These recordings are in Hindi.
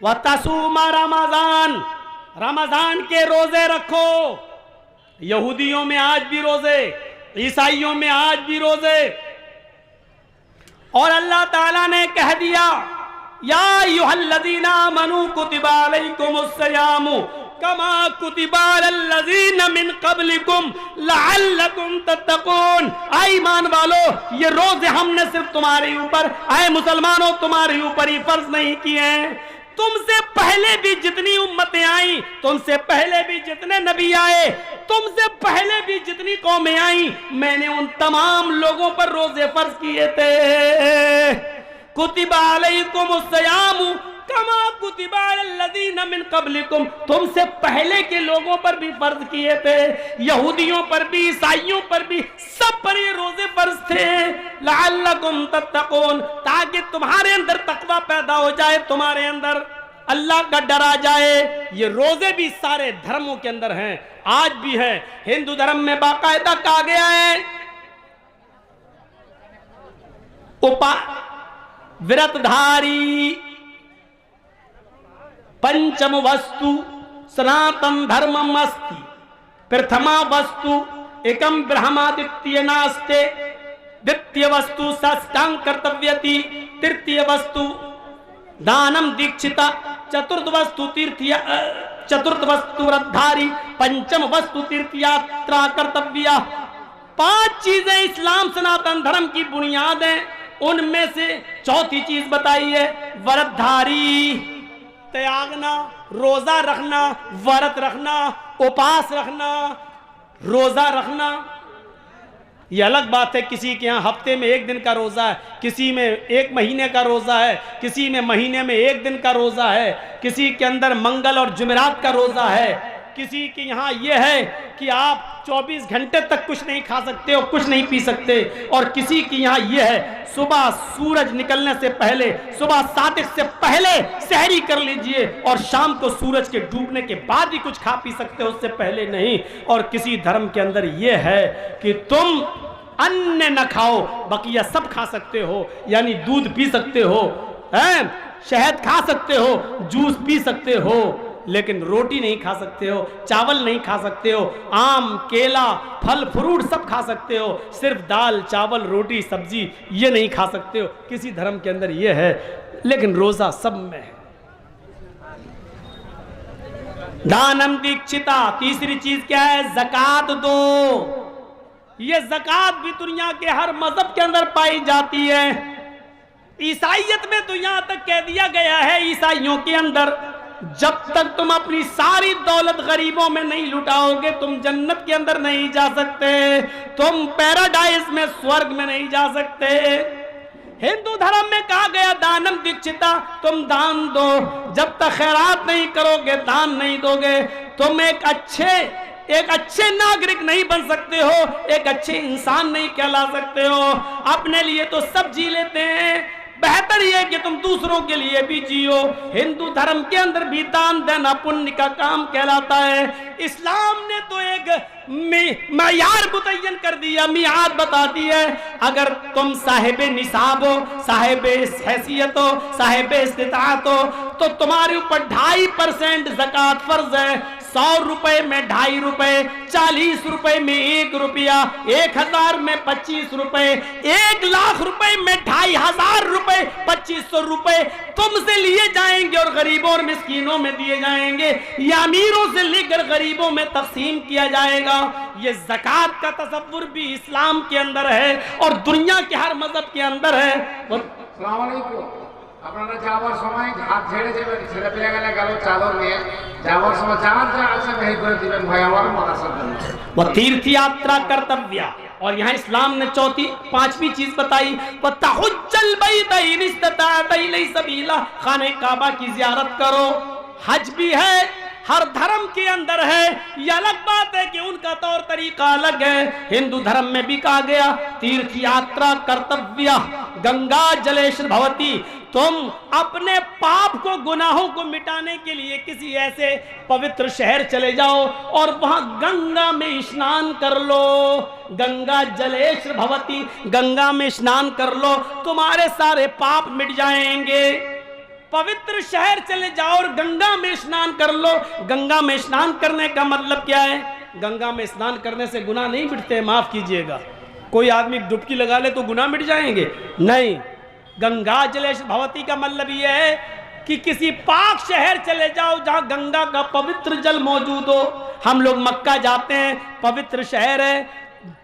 व तसूमा रमजान, रमजान के रोजे रखो। यहूदियों में आज भी रोजे, ईसाइयों में आज भी रोजे। और अल्लाह ताला ने कह दिया या अय्युहल्लज़ीना आमनू कुतिबा अलैकुमुस्सियामु कमा कुतिबा अलल्लज़ीना मिन क़ब्लिकुम लअल्लकुम तत्तक़ून। आए ईमान वालो, ये रोजे हमने सिर्फ तुम्हारे ऊपर, आए मुसलमानों, तुम्हारे ऊपर ही फर्ज नहीं किए हैं। तुमसे पहले भी जितनी उम्मतें आई, तुमसे पहले भी जितने नबी आए, तुमसे पहले भी जितनी कौमें आई, मैंने उन तमाम लोगों पर रोजे फर्ज किए थे। कुतिबा अलैकुमुस्सियामु कमा कुतिबा अलल्लज़ीना मिन क़ब्लिकुम, तुमसे पहले के लोगों पर भी फर्ज किए थे, यहूदियों पर भी, ईसाइयों पर भी, सब पर ये रोजे फर्ज थे। लअल्लकुम तत्तक़ून, ताकि तुम्हारे अंदर तकवा पैदा हो जाए, तुम्हारे अंदर अल्लाह का डर आ जाए। ये रोजे भी सारे धर्मों के अंदर हैं, आज भी है। हिंदू धर्म में बाकायदा कहा गया है व्रतधारी पंचम वस्तु सनातन धर्मम अस्ति, प्रथमा वस्तु एकम ब्रह्मादित्य नास्ते, द्वितीय वस्तु षष्ठांग कर्तव्यति, तृतीय वस्तु दानम दीक्षिता, चतुर्थ वस्तु तीर्थया, चतुर्थ वस्तु व्रतधारी, पंचम वस्तु तीर्थयात्रा कर्तव्या। 5 चीजें इस्लाम सनातन धर्म की बुनियाद हैं। उनमें से चौथी चीज बताई है व्रतधारी, त्यागना, रोजा रखना, व्रत रखना, उपास रखना, रोजा रखना। ये अलग बात है, किसी के यहाँ हफ्ते में 1 दिन का रोजा है, किसी में 1 महीने का रोजा है, किसी में महीने में 1 दिन का रोजा है, किसी के अंदर मंगल और जुमेरात का रोजा है, किसी के यहाँ ये है कि आप 24 घंटे तक कुछ नहीं खा सकते हो, कुछ नहीं पी सकते, और किसी के यहाँ ये है सुबह सूरज निकलने से पहले, सुबह सादिक से पहले सहरी कर लीजिए, और शाम को सूरज के डूबने के बाद ही कुछ खा पी सकते हो, उससे पहले नहीं। और किसी धर्म के अंदर ये है कि तुम अन्न न खाओ, बकिया सब खा सकते हो, यानी दूध पी सकते हो, शहद खा सकते हो, जूस पी सकते हो, लेकिन रोटी नहीं खा सकते हो, चावल नहीं खा सकते हो, आम केला फल फ्रूट सब खा सकते हो, सिर्फ दाल चावल रोटी सब्जी ये नहीं खा सकते हो। किसी धर्म के अंदर ये है, लेकिन रोजा सब में है। दानम दीक्षिता, तीसरी चीज क्या है? ज़कात दो। ये ज़कात भी दुनिया के हर मजहब के अंदर पाई जाती है। ईसाइयत में तो यहां तक कह दिया गया है, ईसाइयों के अंदर जब तक तुम अपनी सारी दौलत गरीबों में नहीं लुटाओगे, तुम जन्नत के अंदर नहीं जा सकते, तुम पैराडाइज में, स्वर्ग में नहीं जा सकते। हिंदू धर्म में कहा गया दानम दीक्षिता, तुम दान दो, जब तक खैरात नहीं करोगे, दान नहीं दोगे, तुम एक अच्छे नागरिक नहीं बन सकते हो, एक अच्छे इंसान नहीं कहला सकते हो। अपने लिए तो सब जी लेते हैं, बेहतर यह है कि तुम दूसरों के लिए भी जियो। हिंदू धर्म के अंदर भी दान देना पुण्य का काम कहलाता है। इस्लाम ने तो एक मयार मुतय्यन कर दिया, मियाद बता दी है। अगर तुम साहिबे निसाब हो, साहिबे हैसियत हो, साहिबे इस्तिताअत हो, तो तुम्हारे ऊपर 2.5% ज़कात फर्ज है। 100 रुपए में 2.5 रुपए, 40 रुपए में 1 रुपया, 1000 में 25 रुपए, 1 लाख रुपए में 2500 रुपए, 2500 रुपए तुमसे लिए जाएंगे और गरीबों और मिस्कीनों में दिए जाएंगे, या अमीरों से लेकर गरीबों में तकसीम किया जाएगा। ये ज़कात का तसव्वुर भी इस्लाम के अंदर है और दुनिया के हर मजहब के अंदर है। আপনারা যাওয়ার সময় হাত ঝেড়ে যাবেন, ছেলে পেলে গেল চাদর নিয়ে যাওয়ার সময় যার যা আছে বের করে দিবেন, ভাই আমার মাদ্রাসার জন্য। वह तीर्थ यात्रा कर्तव्य। और यहाँ इस्लाम ने चौथी 5वीं चीज बताई, वह तहुज्जल बैत इन इस्तताअत इलैहि सबीला, खाने काबा की जियारत करो। हज भी है, हर धर्म के अंदर है। ये अलग बात है कि उनका तौर तरीका अलग है। हिंदू धर्म में भी कहा गया तीर्थ यात्रा कर्तव्य, गंगा जलेश्वर भवती। तुम अपने पाप को, गुनाहों को मिटाने के लिए किसी ऐसे पवित्र शहर चले जाओ और वहां गंगा में स्नान कर लो। गंगा जलेश्वर भवती, गंगा में स्नान कर लो, तुम्हारे सारे पाप मिट जाएंगे। पवित्र शहर चले जाओ और गंगा में स्नान कर लो। गंगा में स्नान करने का मतलब क्या है? गंगा में स्नान करने से गुनाह नहीं मिटते, माफ कीजिएगा। कोई आदमी डुबकी लगा ले तो गुनाह मिट जाएंगे? नहीं। गंगा जलेश भवती का मतलब यह है कि किसी पाक शहर चले जाओ जहां गंगा का पवित्र जल मौजूद हो। हम लोग मक्का जाते हैं, पवित्र शहर है,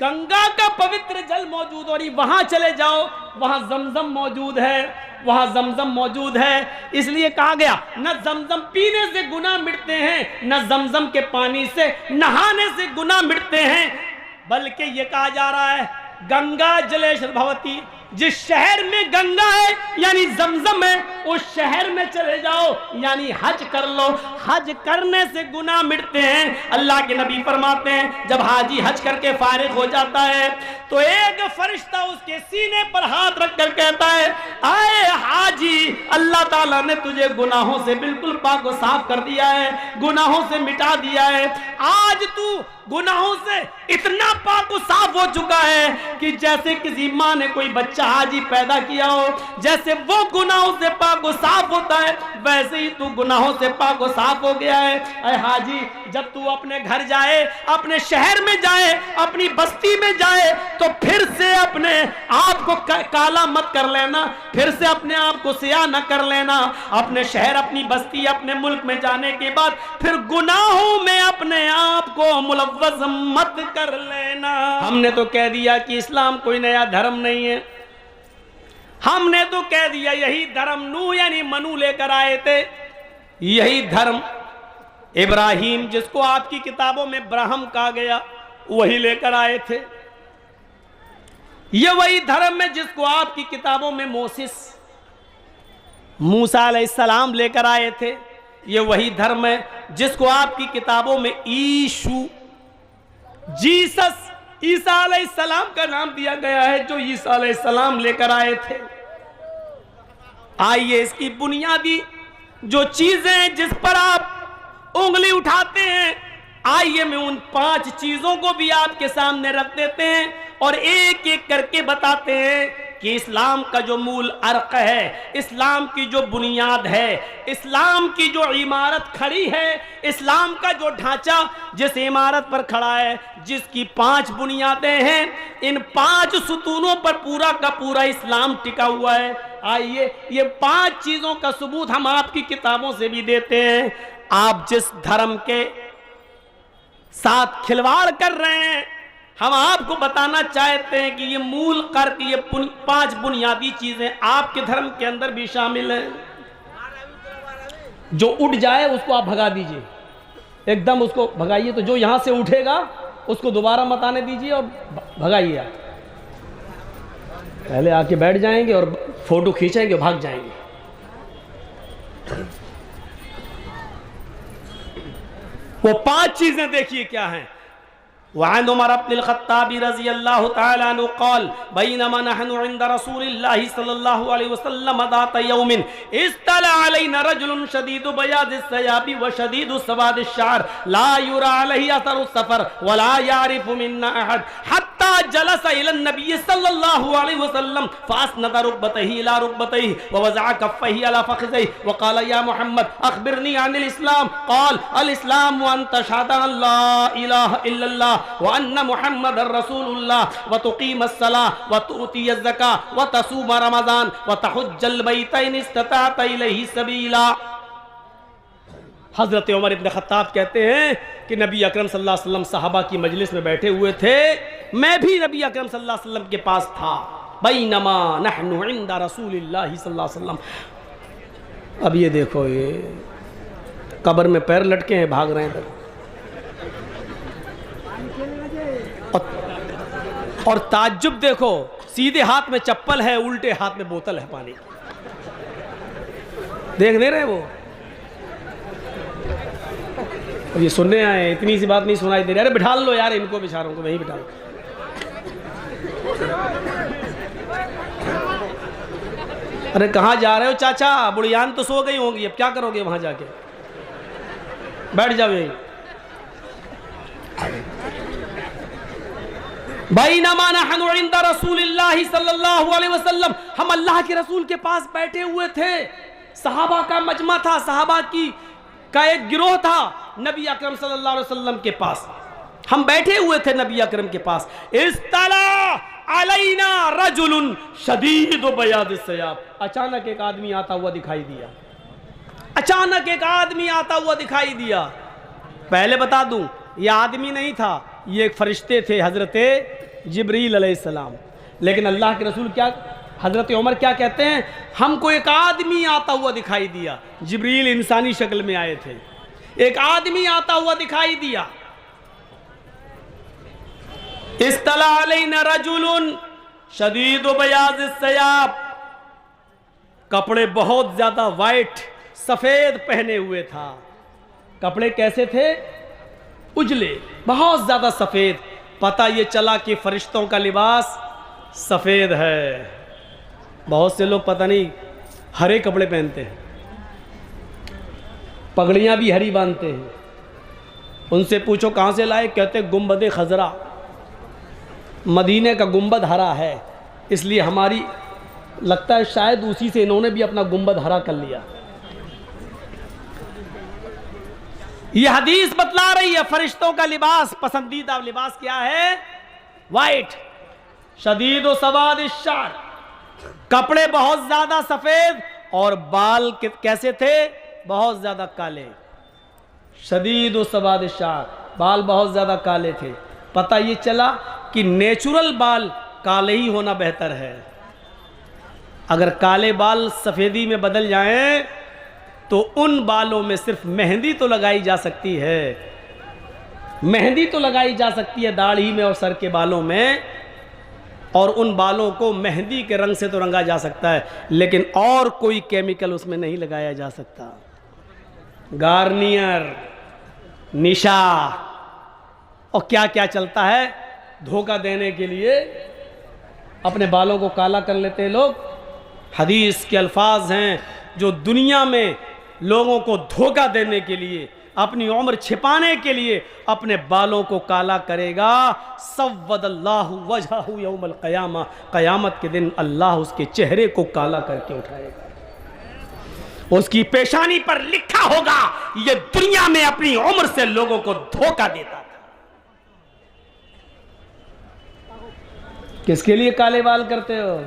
गंगा का पवित्र जल मौजूद हो, और वहां चले जाओ, वहां जमजम मौजूद है, वहां जमजम मौजूद है। इसलिए कहा गया न जमजम पीने से गुनाह मिटते हैं, न जमजम के पानी से नहाने से गुनाह मिटते हैं, बल्कि ये कहा जा रहा है गंगा जलेश भवती। जिस शहर में गंगा है यानी जमजम है, उस शहर में चले जाओ, यानी हज कर लो। हज करने से गुनाह मिटते हैं। अल्लाह के नबी फरमाते हैं जब हाजी हज करके फारिग हो जाता है तो एक फरिश्ता उसके सीने पर हाथ रखकर कहता है, आए हाजी, अल्लाह ताला ने तुझे गुनाहों से बिल्कुल पाक व साफ कर दिया है, गुनाहों से मिटा दिया है। आज तू गुनाहों से इतना पाक व साफ हो चुका है कि जैसे किसी माँ ने कोई बच्चा हाजी पैदा किया हो, जैसे वो गुनाहों से पाक व साफ होता है, वैसे ही तू गुनाहों से पाक व साफ हो गया है। अरे हाजी, जब तू अपने घर जाए, अपने शहर में जाए, अपनी बस्ती में जाए, तो फिर से अपने आप को काला मत कर लेना, फिर से अपने आप को सियाह न कर लेना। अपने शहर, अपनी बस्ती, अपने मुल्क में जाने के बाद फिर गुनाहों में अपने आप को मुलव्वस मत कर लेना। हमने तो कह दिया कि इस्लाम कोई नया धर्म नहीं है, हमने तो कह दिया यही धर्म नूह यानी मनु लेकर आए थे, यही धर्म इब्राहिम, जिसको आपकी किताबों में ब्राह्म कहा गया, वही लेकर आए थे। ये वही धर्म है जिसको आपकी किताबों में मोसेस, मूसा अलैहिस्सलाम लेकर आए थे। ये वही धर्म है जिसको आपकी किताबों में ईशु, जीसस, ईसा अलैहिस्सलाम का नाम दिया गया है, जो ईसा अलैहिस्सलाम लेकर आए थे। आइए इसकी बुनियादी जो चीजें हैं जिस पर आप उंगली उठाते हैं, आइए मैं उन 5 चीजों को भी आपके सामने रख देते हैं और एक एक करके बताते हैं कि इस्लाम का जो मूल अर्क है, इस्लाम की जो बुनियाद है, इस्लाम की जो इमारत खड़ी है, इस्लाम का जो ढांचा जिस इमारत पर खड़ा है, जिसकी 5 बुनियादें हैं, इन 5 सुतूनों पर पूरा का पूरा इस्लाम टिका हुआ है। आइए ये 5 चीजों का सबूत हम आपकी किताबों से भी देते हैं। आप जिस धर्म के साथ खिलवाड़ कर रहे हैं, हम आपको बताना चाहते हैं कि ये मूल कर्क, ये 5 बुनियादी चीजें आपके धर्म के अंदर भी शामिल हैं। जो उठ जाए उसको आप भगा दीजिए, एकदम उसको भगाइए। तो जो यहां से उठेगा उसको दोबारा मत आने दीजिए और भगाइए। आप पहले आके बैठ जाएंगे और फोटो खींचेंगे और भाग जाएंगे। वो 5 चीजें देखिए क्या हैं। वअन उमर इब्नुल खत्ताब रज़ियल्लाहु तआला अन्हु क़ाल बैनमा नहनु इंद रसूलिल्लाहि सल्लल्लाहु अलैहि वसल्लम ज़ात यौमिन इस्तला अलैना रजुलुन शदीदु बयादिस सयाबि व शदीदु सवादिश शा'r ला युरा अलैहि असरु सफर व ला यारिफु मिन्ना अहद हत्ता जलस इला नबी सल्लल्लाहु अलैहि वसल्लम फास्नद रुकबतैहि इला रुकबतैहि व वज़अ कफ़ैहि अला फ़ख़िज़ैहि व क़ाल या मुहम्मद अख़बिरनी अनिल इस्लाम क़ाल अल इस्लाम व अन तशहद अन ला इलाहा इल्लल्लाह व अन्ना मुहम्मदर रसूलुल्लाह व तुक़ीमस सलाह व तुअतियज़ ज़कात व तसूम रमज़ान व तहुज्जल बैतैन इस्तताअत इलैहि सबीला। हज़रत उमर इब्न खत्ताब कहते हैं कि नबी अकरम सल्लल्लाहु अलैहि वसल्लम सहाबा की मजलिस में बैठे हुए थे, मैं भी नबी अकरम सल्लल्लाहु अलैहि वसल्लम के पास था। बैनमा नहनु इंदा रसूलिल्लाहि सल्लल्लाहु अलैहि वसल्लम। अब ये देखो, ये कब्र में पैर लटके हैं, भाग रहे हैं और ताज्जुब देखो, सीधे हाथ में चप्पल है, उल्टे हाथ में बोतल है पानी। देख नहीं रहे वो? और ये सुनने आए, इतनी सी बात नहीं सुनाई दे रही। अरे बिठा लो यार इनको, बेचारों को वहीं बिठा लो। अरे कहाँ जा रहे हो चाचा? बुढ़ियान तो सो गई होंगी, अब क्या करोगे वहां जाके? बैठ जाओ यहीं। बैनमा नहनु इंदा रसूलिल्लाहि सल्लल्लाहु अलैहि वसल्लम, हम अल्लाह के रसूल के पास बैठे हुए थे। सहाबा का मजमा था, सहाबा की का एक गिरोह था नबी अकरम सल्लल्लाहु अलैहि वसल्लम के पास। हम बैठे हुए थे नबी अकरम के पास। इस्तला अलैना रजुलुन शदीद बयाद सयाब। अचानक एक आदमी आता हुआ दिखाई दिया, अचानक एक आदमी आता हुआ दिखाई दिया। पहले बता दूं, यह आदमी नहीं था, ये एक फरिश्ते थे, हजरत जिब्रील अलैहिस्सलाम। लेकिन अल्लाह के रसूल क्या, हजरत उमर क्या कहते हैं, हमको एक आदमी आता हुआ दिखाई दिया। जिब्रील इंसानी शक्ल में आए थे, एक आदमी आता हुआ दिखाई दिया। इस्तला अलैना रजुलुन शदीद बयाज सयाब, कपड़े बहुत ज्यादा वाइट सफेद पहने हुए था। कपड़े कैसे थे? उजले, बहुत ज्यादा सफेद। पता ये चला कि फरिश्तों का लिबास सफेद है। बहुत से लोग पता नहीं हरे कपड़े पहनते हैं, पगड़ियां भी हरी बांधते हैं। उनसे पूछो कहां से लाए, कहते गुंबद खजरा, मदीने का गुंबद हरा है, इसलिए हमारी लगता है शायद उसी से इन्होंने भी अपना गुंबद हरा कर लिया। यह हदीस बतला रही है फरिश्तों का लिबास, पसंदीदा लिबास क्या है? वाइट। शदीद सवाद शार, कपड़े बहुत ज्यादा सफेद और बाल कैसे थे? बहुत ज्यादा काले। शदीद सवाद शार, बाल बहुत ज्यादा काले थे। पता ये चला कि नेचुरल बाल काले ही होना बेहतर है। अगर काले बाल सफेदी में बदल जाएं तो उन बालों में सिर्फ मेहंदी तो लगाई जा सकती है, मेहंदी तो लगाई जा सकती है दाढ़ी में और सर के बालों में, और उन बालों को मेहंदी के रंग से तो रंगा जा सकता है, लेकिन और कोई केमिकल उसमें नहीं लगाया जा सकता। गार्नियर, निशा और क्या क्या चलता है धोखा देने के लिए, अपने बालों को काला कर लेते हैं लोग। हदीस के अल्फाज हैं जो दुनिया में लोगों को धोखा देने के लिए, अपनी उम्र छिपाने के लिए अपने बालों को काला करेगा। सव्वदल्लाहु वजहहु यौमल क़यामा, क़यामत के दिन अल्लाह उसके चेहरे को काला करके उठाएगा। उसकी पेशानी पर लिखा होगा ये दुनिया में अपनी उम्र से लोगों को धोखा देता था। किसके लिए काले बाल करते हो?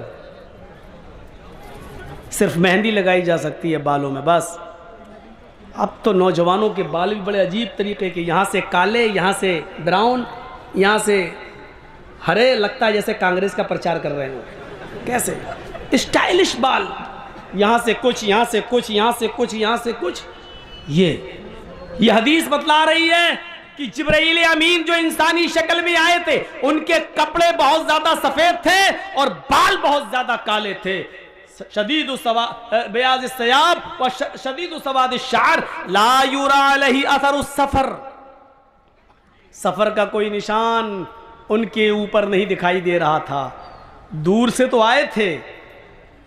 सिर्फ मेहंदी लगाई जा सकती है बालों में, बस। अब तो नौजवानों के बाल भी बड़े अजीब तरीके के, यहाँ से काले, यहाँ से ब्राउन, यहाँ से हरे, लगता है जैसे कांग्रेस का प्रचार कर रहे हो। कैसे स्टाइलिश बाल, यहाँ से कुछ, यहाँ से कुछ, यहाँ से कुछ, यहाँ से कुछ। ये हदीस बतला रही है कि जिब्राइल अमीन जो इंसानी शक्ल में आए थे उनके कपड़े बहुत ज्यादा सफेद थे और बाल बहुत ज्यादा काले थे। शदीद बयाज सयाब व शदीद सवाद शार, ला युरा अलैहि असर सफर, सफर का कोई निशान उनके ऊपर नहीं दिखाई दे रहा था। दूर से तो आए थे,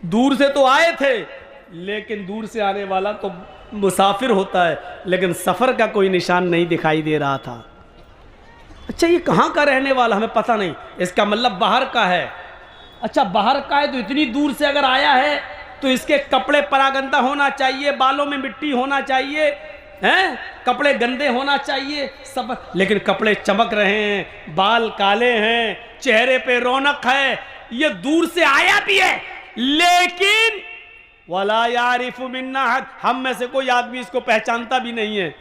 दूर से तो आए थे, लेकिन दूर से आने वाला तो मुसाफिर होता है, लेकिन सफर का कोई निशान नहीं दिखाई दे रहा था। अच्छा, ये कहाँ का रहने वाला हमें पता नहीं, इसका मतलब बाहर का है। अच्छा, बाहर का है तो इतनी दूर से अगर आया है तो इसके कपड़े परागंदा होना चाहिए, बालों में मिट्टी होना चाहिए, हैं, कपड़े गंदे होना चाहिए सब, लेकिन कपड़े चमक रहे हैं, बाल काले हैं, चेहरे पे रौनक है। ये दूर से आया भी है, लेकिन वला यारिफु मिन्ना अहद, हम में से कोई आदमी इसको पहचानता भी नहीं है।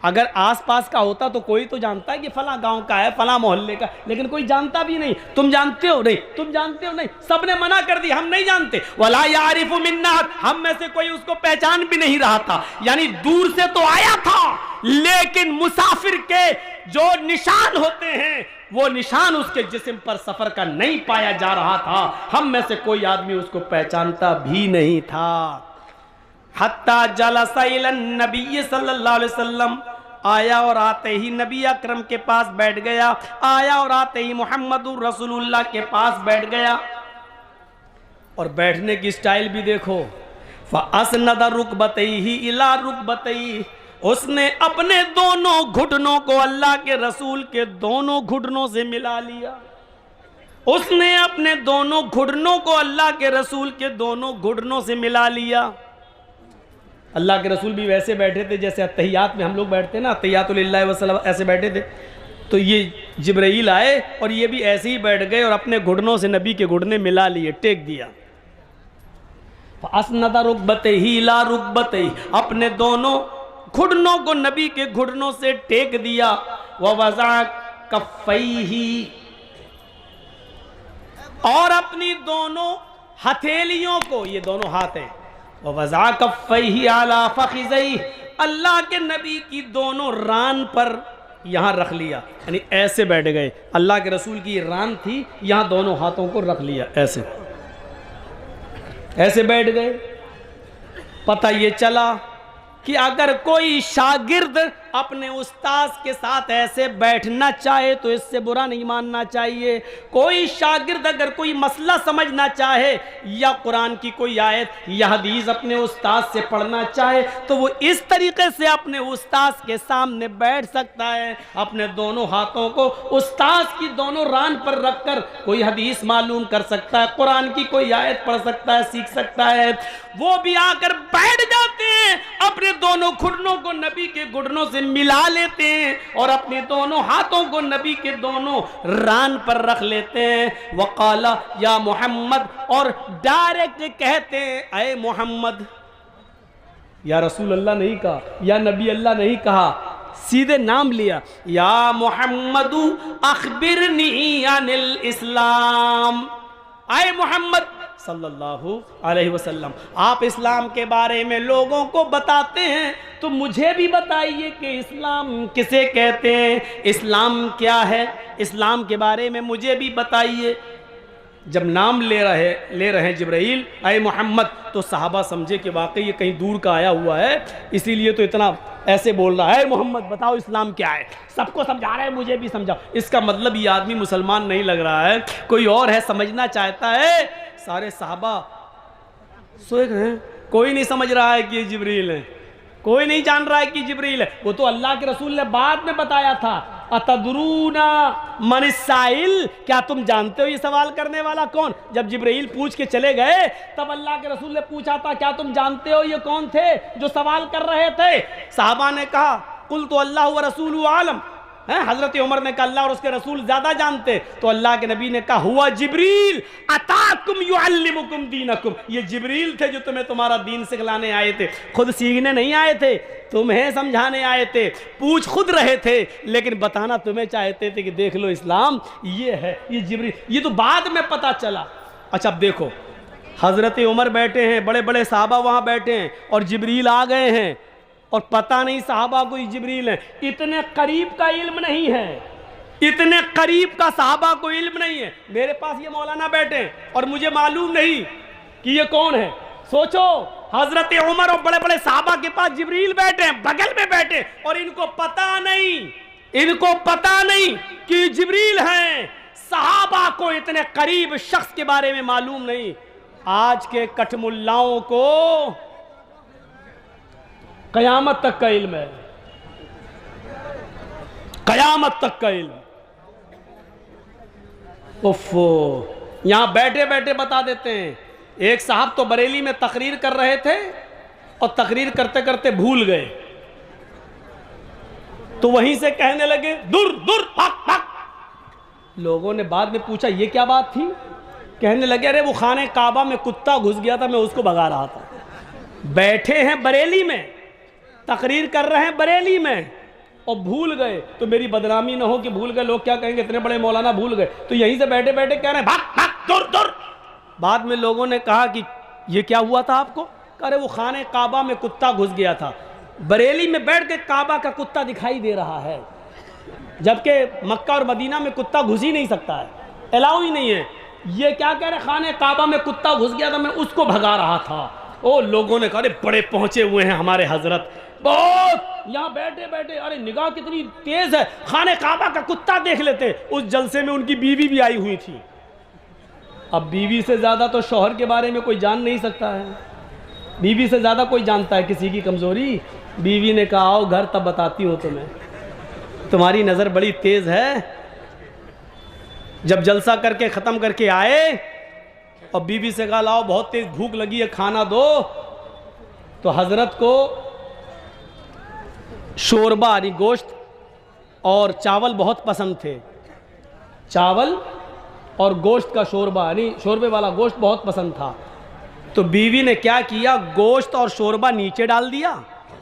अगर आसपास का होता तो कोई तो जानता है कि फला गांव का है, फला मोहल्ले का, लेकिन कोई जानता भी नहीं। तुम जानते हो? नहीं। तुम जानते हो? नहीं। सबने मना कर दी, हम नहीं जानते। वला यारिफु मिन्ना अहद, हम में से कोई उसको पहचान भी नहीं रहा था। यानी दूर से तो आया था, लेकिन मुसाफिर के जो निशान होते हैं वो निशान उसके जिस्म पर सफर का नहीं पाया जा रहा था। हम में से कोई आदमी उसको पहचानता भी नहीं था। हत्ता जलसा इलन नबी सल्लल्लाहु अलैहि वसल्लम, आया और आते ही नबी अकरम के पास बैठ गया, आया और आते ही मुहम्मदुर रसूलुल्लाह के पास बैठ गया। और बैठने की स्टाइल भी देखो, फअस्नद रुकबतैहि इला रुकबतैहि, उसने अपने दोनों घुटनों को अल्लाह के रसूल के दोनों घुटनों से मिला लिया। उसने अपने दोनों घुटनों को अल्लाह के रसूल के दोनों घुटनों से मिला लिया। अल्लाह के रसूल भी वैसे बैठे थे जैसे अत्तहियात में हम लोग बैठते हैं ना, अत्तहियातुलिल्लाहि वसल्लम, ऐसे बैठे थे। तो ये जिब्राइल आए और ये भी ऐसे ही बैठ गए और अपने घुटनों से नबी के घुटने मिला लिए, टेक दिया। असनदा रुकबतही ला रुकबतही, अपने दोनों घुटनों को नबी के घुटनों से टेक दिया। व वज़ा कफ़ैही, और अपनी दोनों हथेलियों को, ये दोनों हाथ हैं, व वज़ा कफ़ैही अला फ़ख़िज़ैही, अल्लाह के नबी की दोनों रान पर यहाँ रख लिया, यानी ऐसे बैठ गए। अल्लाह के रसूल की रान थी, यहाँ दोनों हाथों को रख लिया, ऐसे ऐसे बैठ गए। पता ये चला कि अगर कोई शागिर्द अपने उस्ताद के साथ ऐसे बैठना चाहे तो इससे बुरा नहीं मानना चाहिए। कोई शागिर्द अगर कोई मसला समझना चाहे या कुरान की कोई आयत या हदीस अपने उस्ताद से पढ़ना चाहे तो वो इस तरीके से अपने उस्ताद के सामने बैठ सकता है, अपने दोनों हाथों को उस्ताद की दोनों रान पर रखकर कोई हदीस मालूम कर सकता है, कुरान की कोई आयत पढ़ सकता है, सीख सकता है। वो भी आकर बैठ जाते हैं, अपने दोनों घुटनों को नबी के घुटनों से मिला लेते हैं और अपने दोनों हाथों को नबी के दोनों रान पर रख लेते हैं। वक़ाला या मोहम्मद, और डायरेक्ट कहते हैं अय मोहम्मद, या रसूल अल्लाह नहीं कहा, या नबी अल्लाह नहीं कहा, सीधे नाम लिया, या मोहम्मदू अखबिरनी अनिल इस्लाम, आए मोहम्मद सल्लल्लाहु अलैहि वसल्लम, आप इस्लाम के बारे में लोगों को बताते हैं तो मुझे भी बताइए कि इस्लाम किसे कहते हैं, इस्लाम क्या है, इस्लाम के बारे में मुझे भी बताइए। जब नाम ले रहे हैं जिब्राइल आए मोहम्मद, तो सहाबा समझे कि वाकई ये कहीं दूर का आया हुआ है, इसीलिए तो इतना ऐसे बोल रहा है, मोहम्मद बताओ इस्लाम क्या है, सबको समझा रहे हैं, मुझे भी समझाओ। इसका मतलब ये आदमी मुसलमान नहीं लग रहा है, कोई और है, समझना चाहता है। सारे सहाबा सोए गए हैं, कोई नहीं समझ रहा है कि ये जिब्रील है, कोई नहीं जान रहा है कि जिब्रील है। वो तो अल्लाह के रसूल ने बाद में बताया था, अतदरूना मनिस्साइल, क्या तुम जानते हो ये सवाल करने वाला कौन? जब जिब्रील पूछ के चले गए तब अल्लाह के रसूल ने पूछा था, क्या तुम जानते हो ये कौन थे जो सवाल कर रहे थे? साहबा ने कहा कुल तो अल्लाह व रसूलु आलम है। हजरत उमर ने कहा अल्लाह और उसके रसूल ज्यादा जानते। तो अल्लाह के नबी ने कहा हुआ जिब्रील अताकुम युअल्लिमुकुम दीनकुम, ये जिब्रील थे जो तुम्हें तुम्हारा दीन सिखलाने आए थे, खुद सीखने नहीं आए थे, तुम्हें समझाने आए थे। पूछ खुद रहे थे लेकिन बताना तुम्हें चाहते थे कि देख लो इस्लाम ये है, ये जिब्रील। ये तो बाद में पता चला। अच्छा अब देखो, हजरत उमर बैठे हैं, बड़े बड़े साहबा वहां बैठे हैं और जिब्रील आ गए हैं और पता नहीं साहबा को जिब्रील है। इतने करीब का इल्म नहीं है, इतने करीब का साहबा को इल्म नहीं है। मेरे पास ये मौलाना बैठे और मुझे मालूम नहीं कि ये कौन है। सोचो हजरत उमर और बड़े बड़े साहबा के पास जिब्रील बैठे हैं, बगल में बैठे, और इनको पता नहीं कि जिब्रील हैं। साहबा को इतने करीब शख्स के बारे में मालूम नहीं। आज के कठमुल्लाओं को कयामत तक का इल्म है, कयामत तक का इल्म। उफ़ो, यहां बैठे बैठे बता देते हैं। एक साहब तो बरेली में तकरीर कर रहे थे और तकरीर करते करते भूल गए, तो वहीं से कहने लगे दूर दूर भाग भाग। लोगों ने बाद में पूछा ये क्या बात थी? कहने लगे अरे वो खाने काबा में कुत्ता घुस गया था, मैं उसको भगा रहा था। बैठे हैं बरेली में, तकरीर कर रहे हैं बरेली में और भूल गए, तो मेरी बदनामी ना हो कि भूल गए, लोग क्या कहेंगे इतने बड़े मौलाना भूल गए। तो यहीं से बैठे बैठे कह रहे हैं भाग भाग दूर दूर। बाद में लोगों ने कहा कि ये क्या हुआ था आपको? अरे वो खाने काबा में कुत्ता घुस गया था। बरेली में बैठ के काबा का कुत्ता दिखाई दे रहा है, जबकि मक्का और मदीना में कुत्ता घुस ही नहीं सकता है, अलाउ ही नहीं है। ये क्या कह रहे, खाने काबा में कुत्ता घुस गया था, मैं उसको भगा रहा था। ओ लोगों ने कहा अरे बड़े पहुंचे हुए हैं हमारे हजरत, बहुत यहाँ बैठे बैठे, अरे निगाह कितनी तेज है, खाने काबा का कुत्ता देख लेते। उस जलसे में उनकी बीवी भी आई हुई थी। अब बीवी से ज्यादा तो शौहर के बारे में कोई जान नहीं सकता है, बीवी से ज्यादा कोई जानता है किसी की कमजोरी। बीवी ने कहा आओ घर, तब बताती हूँ तुम्हें, तुम्हारी नजर बड़ी तेज है। जब जलसा करके खत्म करके आए और बीवी से कहा लाओ बहुत तेज भूख लगी है, खाना दो, तो हजरत को शोरबा यानी गोश्त और चावल बहुत पसंद थे। चावल और गोश्त का शोरबा यानी शोरबे वाला गोश्त बहुत पसंद था। तो बीवी ने क्या किया, गोश्त और शोरबा नीचे डाल दिया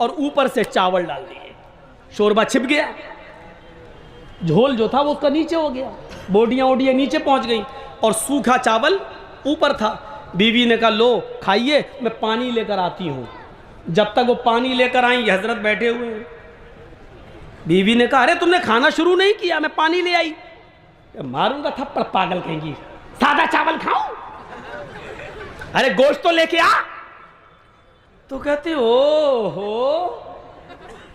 और ऊपर से चावल डाल दिए। शोरबा छिप गया, झोल जो था वो उसका नीचे हो गया, बोटियाँ ओडियाँ नीचे पहुंच गई और सूखा चावल ऊपर था। बीवी ने कहा लो खाइए, मैं पानी लेकर आती हूँ। जब तक वो पानी लेकर आई हजरत बैठे हुए हैं। बीवी ने कहा अरे तुमने खाना शुरू नहीं किया, मैं पानी ले आई। मारूंगा थप्पड़, पागल कहेंगी, सादा चावल खाऊं? अरे गोश्त तो लेके आ। तो कहते हो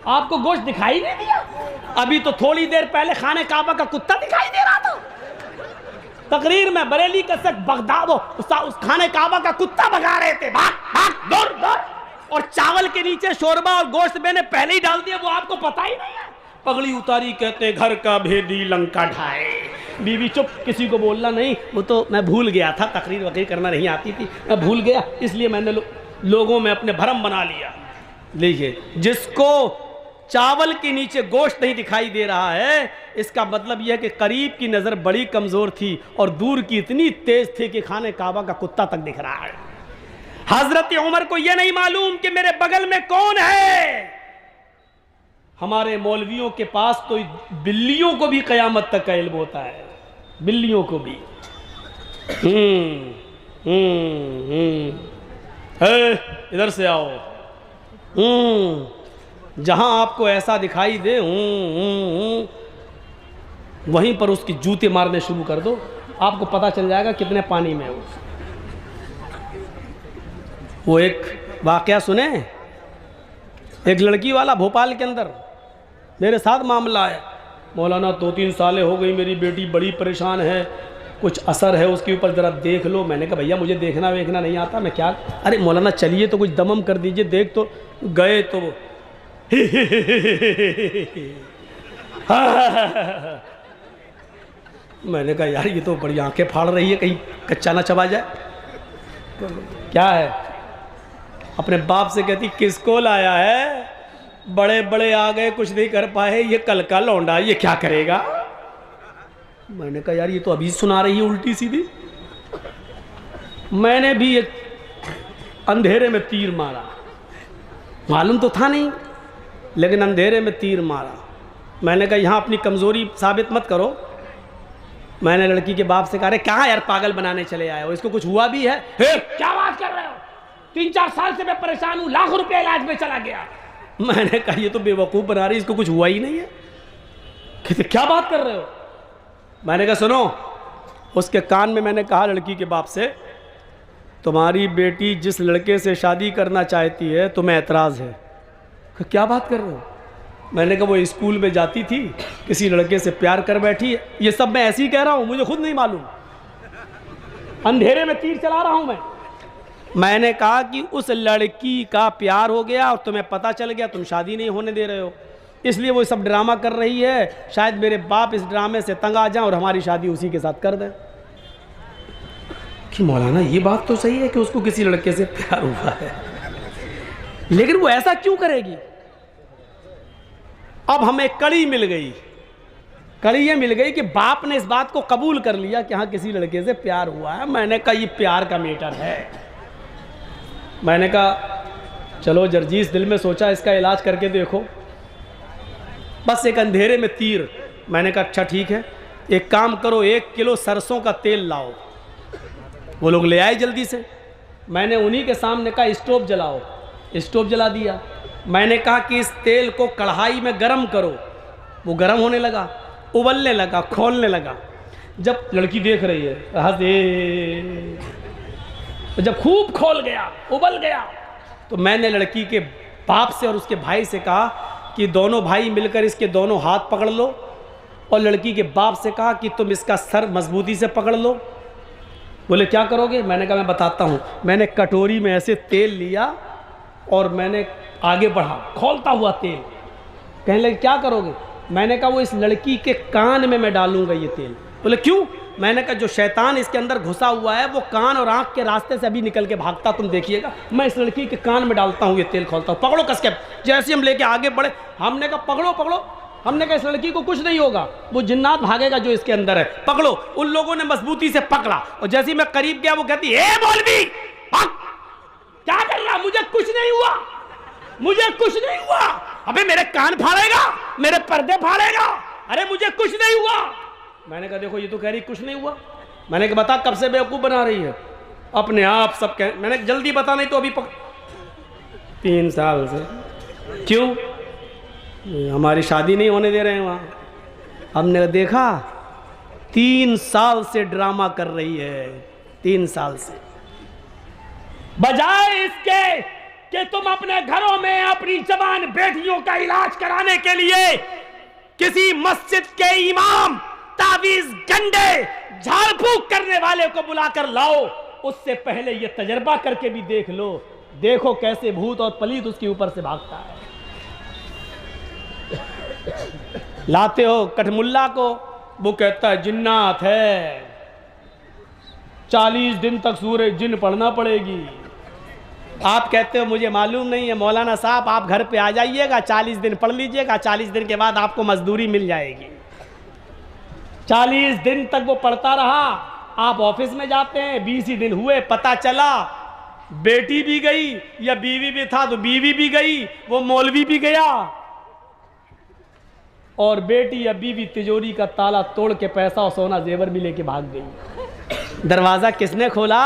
आपको गोश्त दिखाई नहीं दिया? अभी तो थोड़ी देर पहले खाने काबा का कुत्ता दिखाई दे रहा था। तकरीर में बरेली का शख्स बगदाद उस खाने काबा का कुत्ता भगा रहे थे, भाग भाग दौड़ दौड़, और चावल के नीचे शोरबा और गोश्त मैंने पहले ही डाल दिया, वो आपको पता ही नहीं है। पगड़ी उतारी, कहते घर का भेदी लंका ढाए। बीवी चुप, किसी को बोलना नहीं, वो तो मैं भूल गया था, तकरीर वकरीर करना नहीं आती थी, मैं भूल गया, इसलिए मैंने लोगों में अपने भरम बना लिया। लीजिए, जिसको चावल के नीचे गोश्त नहीं दिखाई दे रहा है, इसका मतलब यह है कि करीब की नज़र बड़ी कमज़ोर थी और दूर की इतनी तेज थी कि खाने काबा का कुत्ता तक दिख रहा है। हजरत उमर को यह नहीं मालूम कि मेरे बगल में कौन है। हमारे मौलवियों के पास तो बिल्लियों को भी कयामत तक का इल्म होता है, बिल्लियों को भी। इधर से आओ। जहां आपको ऐसा दिखाई दे वहीं पर उसकी जूते मारने शुरू कर दो, आपको पता चल जाएगा कितने पानी में है वो। एक वाकया सुने, एक लड़की वाला भोपाल के अंदर मेरे साथ मामला है। मौलाना 2-3 सालें हो गई, मेरी बेटी बड़ी परेशान है, कुछ असर है उसके ऊपर, ज़रा देख लो। मैंने कहा भैया मुझे देखना वेखना नहीं आता, मैं क्या। अरे मौलाना चलिए तो कुछ दमम कर दीजिए, देख तो गए तो मैंने कहा यार ये तो बड़ी आंखें फाड़ रही है, कहीं कच्चा ना चबा जाए। क्या है? अपने बाप से कहती किसको लाया है, बड़े बड़े आ गए कुछ नहीं कर पाए, ये कल का लौंडा ये क्या करेगा। मैंने कहा यार ये तो अभी सुना रही है उल्टी सीधी। मैंने भी एक अंधेरे में तीर मारा, मालूम तो था नहीं, लेकिन अंधेरे में तीर मारा। मैंने कहा यहाँ अपनी कमज़ोरी साबित मत करो। मैंने लड़की के बाप से कहा अरे कहाँ यार पागल बनाने चले आए हो, इसको कुछ हुआ भी है? क्या बात कर रहे हो, 3-4 साल से मैं परेशान हूँ, लाख रुपया इलाज में चला गया। मैंने कहा ये तो बेवकूफ़ बना रही, इसको कुछ हुआ ही नहीं है। कहते क्या बात कर रहे हो? मैंने कहा सुनो, उसके कान में मैंने कहा लड़की के बाप से, तुम्हारी बेटी जिस लड़के से शादी करना चाहती है तुम्हें एतराज़ है। क्या बात कर रहे हो? मैंने कहा वो स्कूल में जाती थी, किसी लड़के से प्यार कर बैठी है। ये सब मैं ऐसे ही कह रहा हूँ, मुझे खुद नहीं मालूम, अंधेरे में तीर चला रहा हूँ मैं। मैंने कहा कि उस लड़की का प्यार हो गया और तुम्हें पता चल गया, तुम शादी नहीं होने दे रहे हो, इसलिए वो सब ड्रामा कर रही है। शायद मेरे बाप इस ड्रामे से तंग आ जाएं और हमारी शादी उसी के साथ कर दें। कि मौलाना ये बात तो सही है कि उसको किसी लड़के से प्यार हुआ है, लेकिन वो ऐसा क्यों करेगी? अब हमें कड़ी मिल गई, कड़ी ये मिल गई कि बाप ने इस बात को कबूल कर लिया कि हाँ किसी लड़के से प्यार हुआ है। मैंने कहा ये प्यार का मैटर है। मैंने कहा चलो जर्जीस, दिल में सोचा इसका इलाज करके देखो, बस एक अंधेरे में तीर। मैंने कहा अच्छा ठीक है, एक काम करो 1 किलो सरसों का तेल लाओ। वो लोग ले आए जल्दी से। मैंने उन्हीं के सामने कहा स्टोव जलाओ, स्टोव जला दिया। मैंने कहा कि इस तेल को कढ़ाई में गरम करो। वो गरम होने लगा, उबलने लगा, खोलने लगा। जब लड़की देख रही है हंसे, जब खूब खोल गया, उबल गया, तो मैंने लड़की के बाप से और उसके भाई से कहा कि दोनों भाई मिलकर इसके दोनों हाथ पकड़ लो, और लड़की के बाप से कहा कि तुम इसका सर मजबूती से पकड़ लो। बोले क्या करोगे? मैंने कहा मैं बताता हूँ। मैंने कटोरी में ऐसे तेल लिया और मैंने आगे बढ़ा, खोलता हुआ तेल। कहने लगे क्या करोगे? मैंने कहा वो इस लड़की के कान में मैं डालूंगा ये तेल। बोले क्यों? मैंने कहा जो शैतान इसके अंदर घुसा हुआ है वो कान और आंख के रास्ते से अभी निकल के भागता, तुम देखिएगा। मैं इस लड़की के कान में डालता हूँ ये तेल, खोलता हूँ, पकड़ो कस के। जैसे हम लेके आगे बढ़े, हमने कहा पकड़ो पकड़ो, हमने कहा इस लड़की को कुछ नहीं होगा, वो जिन्नात भागेगा जो इसके अंदर है, पकड़ो। उन लोगों ने मजबूती से पकड़ा और जैसे ही मैं करीब गया वो कहती ए मौलवी क्या कर रहा, मुझे कुछ नहीं हुआ, मुझे कुछ नहीं हुआ। अबे मेरे कान फाड़ेगा, मेरे पर्दे फाड़ेगा, अरे मुझे कुछ नहीं हुआ। मैंने कहा देखो ये तो कह रही कुछ नहीं हुआ। मैंने कहा बता कब से बेवकूफ बना रही है अपने आप सब कह। मैंने जल्दी बता नहीं तो अभी 3 साल से। क्यों? हमारी शादी नहीं होने दे रहे हैं वहाँ। हमने देखा 3 साल से ड्रामा कर रही है, 3 साल से। बजाय इसके कि तुम अपने घरों में अपनी जवान बेटियों का इलाज कराने के लिए किसी मस्जिद के इमाम, तावीज गंडे, झाड़ फूक करने वाले को बुलाकर लाओ, उससे पहले ये तजर्बा करके भी देख लो, देखो कैसे भूत और पलीत उसके ऊपर से भागता है। लाते हो कठमुल्ला को, वो कहता है जिन्नात है, 40 दिन तक सूरज जिन पढ़ना पड़ेगी। आप कहते हो मुझे मालूम नहीं है, मौलाना साहब आप घर पे आ जाइएगा, 40 दिन पढ़ लीजिएगा, 40 दिन के बाद आपको मजदूरी मिल जाएगी। 40 दिन तक वो पढ़ता रहा, आप ऑफिस में जाते हैं, 20 ही दिन हुए, पता चला बेटी भी गई या बीवी भी था तो बीवी भी गई, वो मौलवी भी गया, और बेटी या बीवी तिजोरी का ताला तोड़ के पैसा और सोना जेवर भी लेके भाग गई। दरवाजा किसने खोला?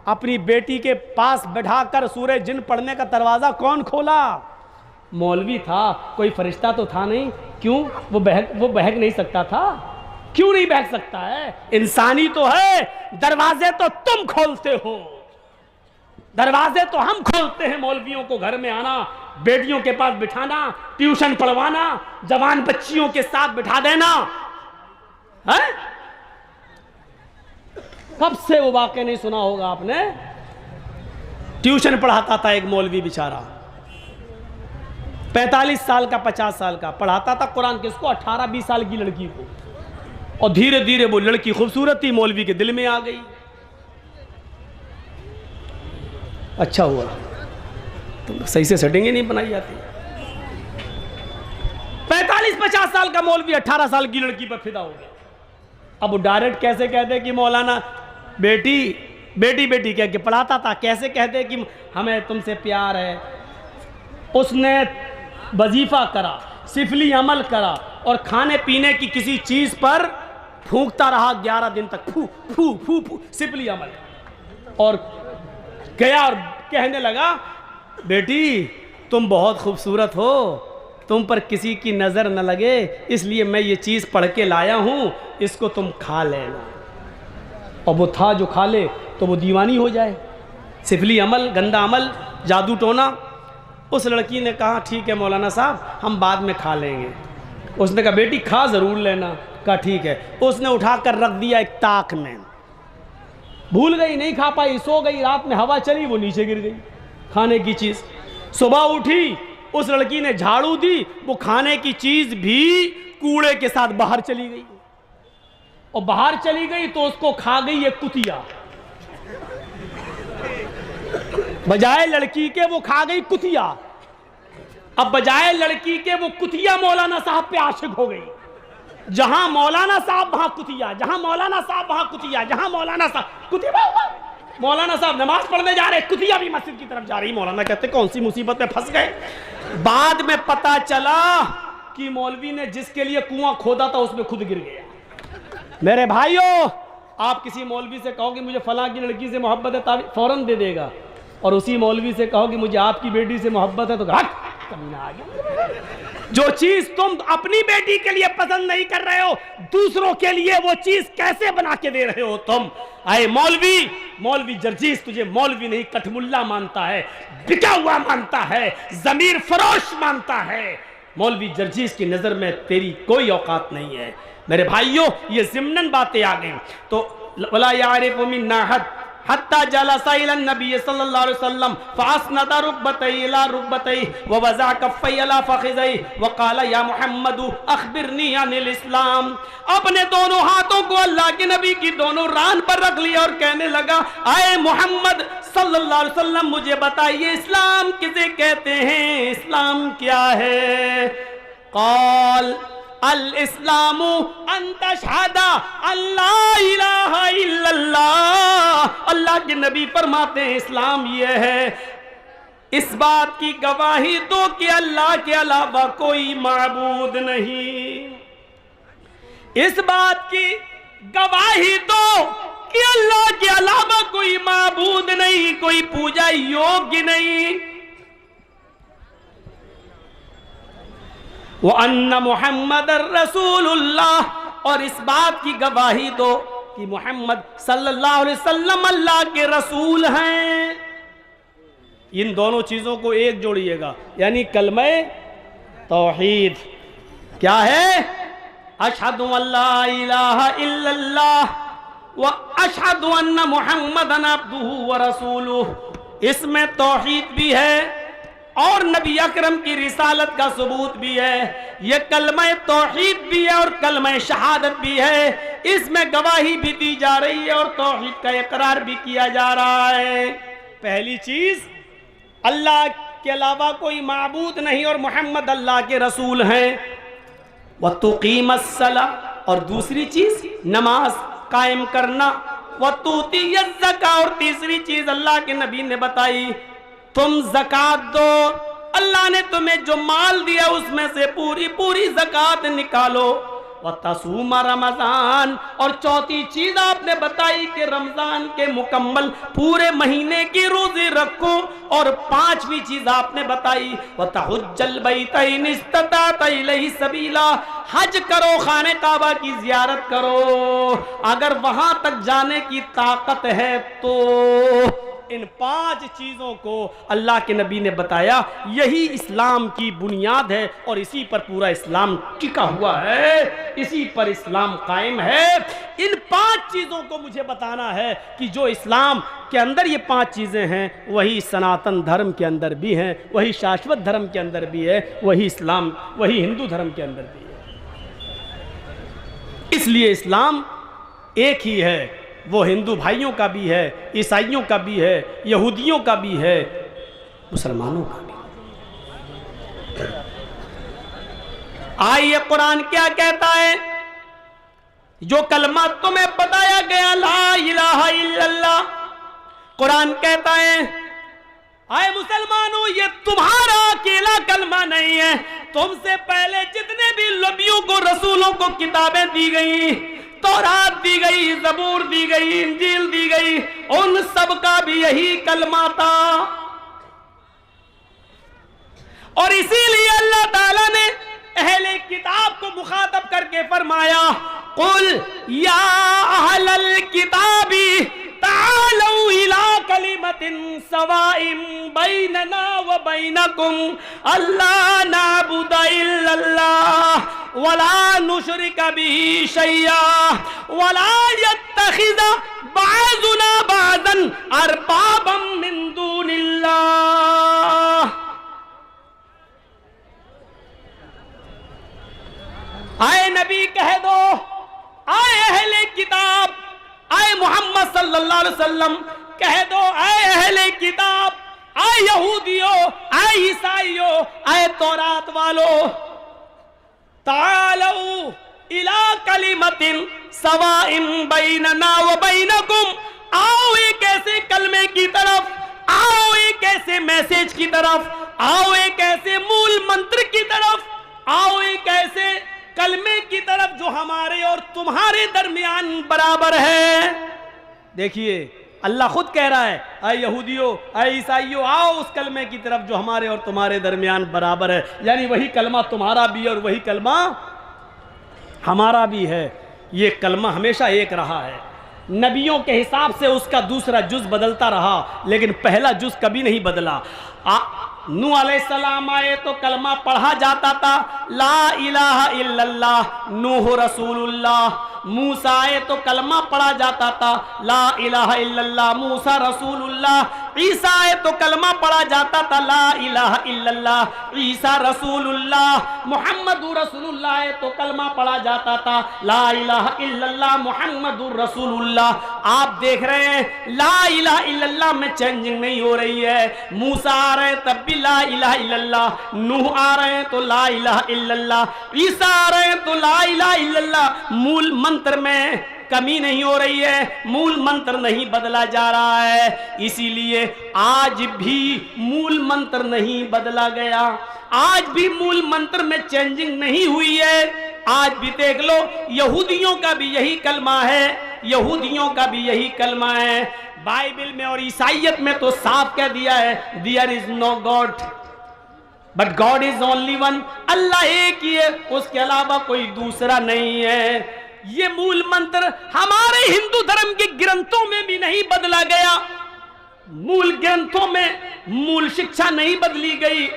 अपनी बेटी के पास बैठाकर सूरज जिन पढ़ने का दरवाजा कौन खोला? मौलवी था, कोई फरिश्ता तो था नहीं। क्यों? वो बहक नहीं सकता था? क्यों नहीं बहक सकता है? इंसानी तो है, दरवाजे तो तुम खोलते हो, दरवाजे तो हम खोलते हैं। मौलवियों को घर में आना, बेटियों के पास बिठाना, ट्यूशन पढ़वाना, जवान बच्चियों के साथ बिठा देना है? कब से वो वाक़या नहीं सुना होगा आपने? ट्यूशन पढ़ाता था एक मौलवी बेचारा, 45 साल का 50 साल का, पढ़ाता था कुरान किसको? 18-20 साल की लड़की को, और धीरे धीरे वो लड़की खूबसूरती मौलवी के दिल में आ गई। अच्छा हुआ, तो सही से सेटिंग ही नहीं बनाई जाती। 45-50 साल का मौलवी 18 साल की लड़की पर फिदा हो गया। अब वो डायरेक्ट कैसे कहते कि मौलाना बेटी बेटी बेटी कह के पढ़ाता था, कैसे कहते कि हमें तुमसे प्यार है। उसने वजीफा करा, सिफली अमल करा, और खाने पीने की किसी चीज पर फूंकता रहा 11 दिन तक, फू फू फू फू, सिफली अमल। और गया और कहने लगा बेटी तुम बहुत खूबसूरत हो, तुम पर किसी की नज़र न लगे, इसलिए मैं ये चीज़ पढ़ के लाया हूँ, इसको तुम खा लेना। और वो था जो खा ले तो वो दीवानी हो जाए। सिफली अमल, गंदा अमल, जादू टोना। उस लड़की ने कहा ठीक है मौलाना साहब हम बाद में खा लेंगे। उसने कहा बेटी खा ज़रूर लेना। कहा ठीक है। उसने उठा कर रख दिया एक ताक में, भूल गई, नहीं खा पाई, सो गई, रात में हवा चली, वो नीचे गिर गई खाने की चीज़। सुबह उठी, उस लड़की ने झाड़ू दी, वो खाने की चीज़ भी कूड़े के साथ बाहर चली गई। और बाहर चली गई तो उसको खा गई एक कुतिया। बजाय लड़की के वो खा गई कुतिया। अब बजाय लड़की के वो कुतिया मौलाना साहब पे आशिक हो गई। जहां मौलाना साहब वहां कुतिया, जहां मौलाना साहब वहां कुतिया, जहां मौलाना साहब कुतिया। मौलाना साहब नमाज पढ़ने जा रहे, कुतिया भी मस्जिद की तरफ जा रही। मौलाना कहते कौन सी मुसीबत में फंस गए। बाद में पता चला कि मौलवी ने जिसके लिए कुआं खोदा था उसमें खुद गिर गया। मेरे भाइयों, आप किसी मौलवी से कहो कि मुझे फलां की लड़की से मोहब्बत है, फौरन दे देगा। और उसी मौलवी से कहो कि मुझे आपकी बेटी से मोहब्बत है तो कमीना आ गया। जो चीज तुम अपनी बेटी के लिए पसंद नहीं कर रहे हो, दूसरों के लिए वो चीज कैसे बना के दे रहे हो तुम। आए मौलवी, मौलवी जर्जीस तुझे मौलवी नहीं कठमुल्ला मानता है, बिका हुआ मानता है, जमीर फरोश मानता है। मौलवी जर्जीस की नजर में तेरी कोई औकात नहीं है। मेरे भाइयों, ये ज़िम्नन बातें आ गई। तो वला यारिफु मिन नाहद, हत्ता जलसा इला नबी सल्लल्लाहु अलैहि वसल्लम फअस्नदा रुकबतैहि इला रुकबतैहि व वज़अ कफ़्फ़ैहि इला फ़ख़िज़ैहि व क़ाल या मुहम्मद अख़बिरनी अनिल इस्लाम। अपने दोनों हाथों को अल्लाह के नबी की दोनों रान पर रख लिया और कहने लगा, आए मोहम्मद सल्लल्लाहु अलैहि वसल्लम मुझे बताइए इस्लाम किसे कहते हैं, इस्लाम क्या है। क़ाल अल इस्लामु अन तशहदा अल्ला इलाहा इल्लल्लाह। अल्लाह के नबी फरमाते हैं इस्लाम यह है इस बात की गवाही दो कि अल्लाह के अलावा कोई माबूद नहीं। इस बात की गवाही दो कि अल्लाह के अलावा कोई माबूद नहीं, कोई पूजा योग्य नहीं। वो अन्ना मुहम्मद रसूलुल्लाह, और इस बात की गवाही दो कि मोहम्मद सल्लल्लाहु अलैहि वसल्लम अल्लाह के रसूल हैं। इन दोनों चीजों को एक जोड़िएगा, यानी कलमे तौहीद क्या है, अशहदु अल्ला इलाहा इल्लल्लाह व अशहदु अन्ना मुहम्मदन अब्दुहु व रसूलुहु। इसमें तौहीद भी है और नबी अकरम की रिसालत का सबूत भी है। यह कलमा तौहीद भी है और कलमा शहादत भी है। इसमें गवाही भी दी जा रही है और तौहीद का इकरार भी किया जा रहा है। पहली चीज अल्लाह के अलावा कोई माबूद नहीं और मोहम्मद अल्लाह के रसूल हैं। व तुकीमस्सला, और दूसरी चीज नमाज कायम करना। व तुतियज ज़का, और तीसरी चीज अल्लाह के नबी ने बताई तुम ज़कात दो। अल्लाह ने तुम्हें जो माल दिया उसमें से पूरी पूरी ज़कात निकालो। व तसूमा रमज़ान, और चौथी चीज आपने बताई कि रमजान के मुकम्मल पूरे महीने की रोजे रखो। और पांचवी चीज आपने बताई व तहुज्जल बैतैन इस्तताअत इलैहि सबीला, हज करो, खाने काबा की जियारत करो अगर वहां तक जाने की ताकत है तो। इन पांच चीजों को अल्लाह के नबी ने बताया, यही इस्लाम की बुनियाद है और इसी पर पूरा इस्लाम टिका हुआ है, इसी पर इस्लाम कायम है। इन पांच चीजों को मुझे बताना है कि जो इस्लाम के अंदर ये पांच चीजें हैं वही सनातन धर्म के अंदर भी हैं, वही शाश्वत धर्म के अंदर भी है, वही इस्लाम वही हिंदू धर्म के अंदर भी है। इसलिए इस्लाम एक ही है, वो हिंदू भाइयों का भी है, ईसाइयों का भी है, यहूदियों का भी है, मुसलमानों का भी। आइए कुरान क्या कहता है, जो कलमा तुम्हें बताया गया ला इलाहा इल्लल्लाह, कुरान कहता है आए मुसलमानों ये तुम्हारा अकेला कलमा नहीं है, तुमसे पहले जितने भी नबियों को रसूलों को किताबें दी गई, तौरात दी गई, ज़बूर दी गई, इंजील दी गई, उन सब का भी यही कलमा था। और इसीलिए अल्लाह ताला ने अहले किताब को मुखातब करके फरमाया कुल या अहलल किताबी तालू इला कलिमतिन सवाइम बैनना व बैनकुम अल्ला नाबुदा इल्लल्लाह वला नुशरिका बिही शैया वला यत्तखिज़ा बाज़ुना बाज़न अरबाबम मिन दूनिल्लाह। आए नबी कह दो, आए अहले किताब, आए मोहम्मद सल्लल्लाहु अलैहि वसल्लम कह दो, आए अहले किताब, आए यहूदियों, आए ईसाइयों, आए तौरात वालों, तालू इला कलिमतिन सवाइम बैनना व बैनकुम, आओ एक ऐसे कलमे की तरफ, आओ एक ऐसे मैसेज की तरफ, आओ एक ऐसे मूल मंत्र की तरफ, आओ एक ऐसे कलमे की तरफ जो हमारे और तुम्हारे दरमियान बराबर है। देखिए अल्लाह खुद कह रहा है आए यहूदियों, आए ईसाइयों, आओ उस कलमे की तरफ जो हमारे और तुम्हारे दरमियान बराबर है, यानी वही कलमा तुम्हारा भी है और वही कलमा हमारा भी है। ये कलमा हमेशा एक रहा है, नबियों के हिसाब से उसका दूसरा जुज बदलता रहा, लेकिन पहला जुज कभी नहीं बदला। नूह अलैहिस्सलाम आए तो कलमा पढ़ा जाता था ला इलाहा इल्लल्लाह नूह रसूलुल्लाह। मूसा आए तो कलमा पढ़ा जाता था, ला इलाहा इल्लल्लाह मूसा रसूलुल्लाह। ईसा आए तो कलमा पढ़ा जाता था, ला इलाहा इल्लल्लाह ईसा रसूलुल्लाह। मुहम्मदुर रसूलुल्लाह आए तो कलमा पढ़ा जाता था, ला इलाहा इल्लल्लाह मुहम्मदुर रसूलुल्लाह। आप देख रहे हैं ला इलाहा इल्लल्लाह में चेंजिंग नहीं हो रही है। मूसा आ रहे हैं तब भी ला इलाहा इल्लल्लाह, नूह आ रहे हैं तो ला इलाहा इल्लल्लाह, ईसा आ रहे हैं तो ला इलाहा इल्लल्लाह। मूल मंत्र में कमी नहीं हो रही है, मूल मंत्र नहीं बदला जा रहा है। इसीलिए आज भी मूल मंत्र नहीं बदला गया, आज भी मूल मंत्र में चेंजिंग नहीं हुई है। आज भी देख लो यहूदियों का भी यही कलमा है, यहूदियों का भी यही कलमा है। बाइबल में और ईसाइयत में तो साफ कह दिया है, there is no god but god is only one. Allah एक ही है, उसके अलावा कोई दूसरा नहीं है। ये मूल मंत्र हमारे हिंदू धर्म के ग्रंथों में भी नहीं बदला गया, मूल ग्रंथों में मूल शिक्षा नहीं बदली गई।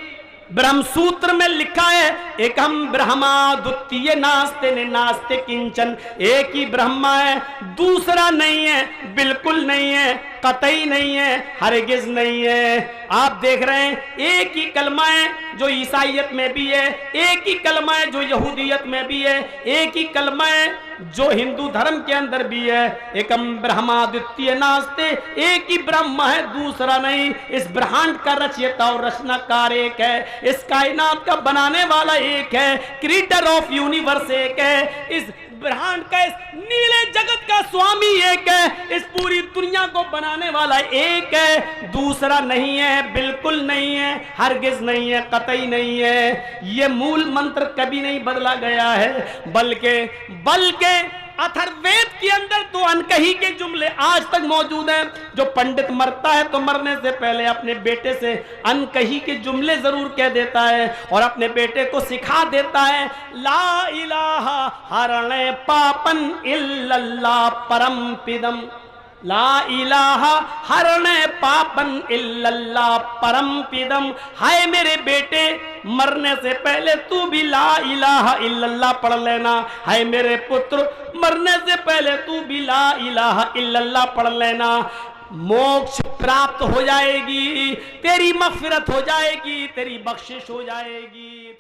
ब्रह्म सूत्र में लिखा है एकम ब्रह्मा द्वितीय नास्ते ने नास्ते किंचन, एक ही ब्रह्मा है, दूसरा नहीं है, बिल्कुल नहीं है, कतई नहीं है, हरगिज नहीं है। आप देख रहे हैं एक ही कलमा है जो ईसाइयत में भी है, एक ही कलमा है जो यहूदियत में भी है, एक ही कलमा है जो हिंदू धर्म के अंदर भी है। एकम ब्रह्मा द्वितीय नास्ते, एक ही ब्रह्म है, दूसरा नहीं। इस ब्रह्मांड का रचयिता और रचनाकार एक है, इस कायनात का बनाने वाला एक है, क्रिएटर ऑफ यूनिवर्स एक है, इस ब्रह्मांड का, इस नीले जगत का स्वामी एक है, इस पूरी दुनिया को बनाने वाला एक है, दूसरा नहीं है, बिल्कुल नहीं है, हरगिज नहीं है, कतई नहीं है। ये मूल मंत्र कभी नहीं बदला गया है, बल्कि अथर्ववेद के अंदर तो अनकही के जुमले आज तक मौजूद हैं। जो पंडित मरता है तो मरने से पहले अपने बेटे से अनकही के जुमले जरूर कह देता है और अपने बेटे को सिखा देता है, ला इलाहा हरणे पापन इल्लल्लाह परम पिदम, ला इलाहा हरणे पापन इल्लल्लाह परम पिदम। हाय मेरे बेटे, मरने से पहले तू भी ला इलाहा इल्लल्लाह पढ़ लेना। हाय मेरे पुत्र, मरने से पहले तू भी ला इलाहा इल्लल्लाह पढ़ लेना। मोक्ष प्राप्त हो जाएगी, तेरी मगफिरत हो जाएगी, तेरी बख्शिश हो जाएगी।